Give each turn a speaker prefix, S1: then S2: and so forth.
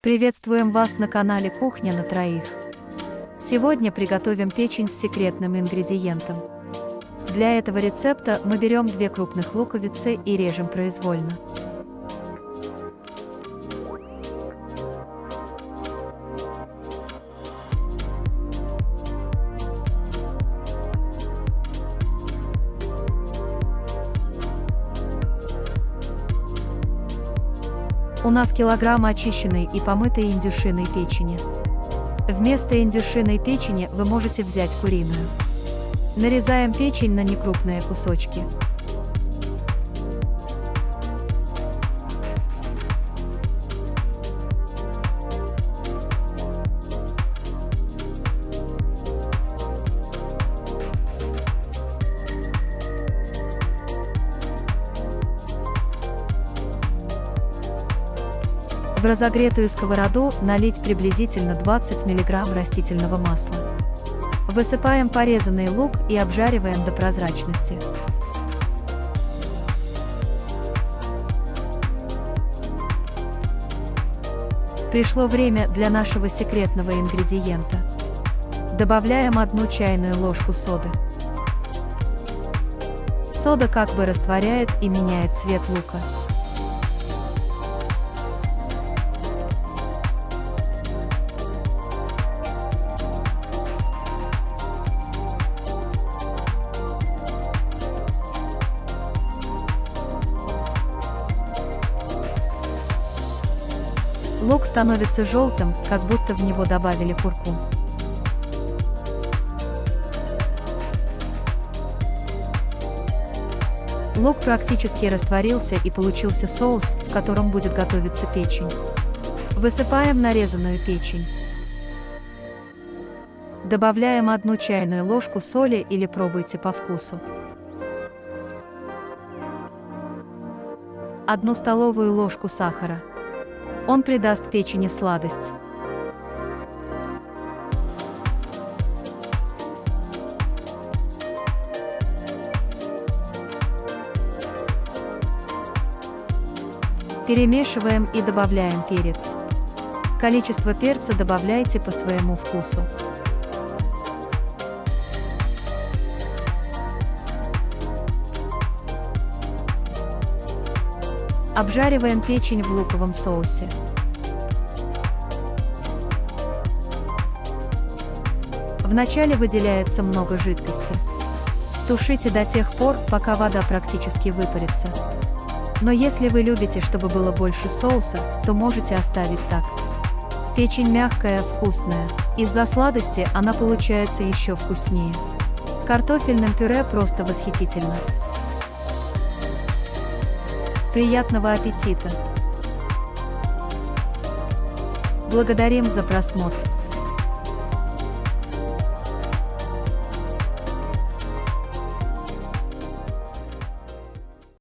S1: Приветствуем вас на канале Кухня на троих. Сегодня приготовим печень с секретным ингредиентом. Для этого рецепта мы берем 2 крупных луковицы и режем произвольно. У нас килограмм очищенной и помытой индюшиной печени. Вместо индюшиной печени вы можете взять куриную. Нарезаем печень на некрупные кусочки. В разогретую сковороду налить приблизительно 20 мг растительного масла. Высыпаем порезанный лук и обжариваем до прозрачности. Пришло время для нашего секретного ингредиента. Добавляем 1 чайную ложку соды. Сода как бы растворяет и меняет цвет лука. Лук становится желтым, как будто в него добавили куркум. Лук практически растворился и получился соус, в котором будет готовиться печень. Высыпаем нарезанную печень. Добавляем 1 чайную ложку соли или пробуйте по вкусу. 1 столовую ложку сахара. Он придаст печени сладость. Перемешиваем и добавляем перец. Количество перца добавляйте по своему вкусу. Обжариваем печень в луковом соусе. Вначале выделяется много жидкости. Тушите до тех пор, пока вода практически выпарится. Но если вы любите, чтобы было больше соуса, то можете оставить так. Печень мягкая, вкусная. Из-за сладости она получается еще вкуснее. С картофельным пюре просто восхитительно. Приятного аппетита! Благодарим за просмотр!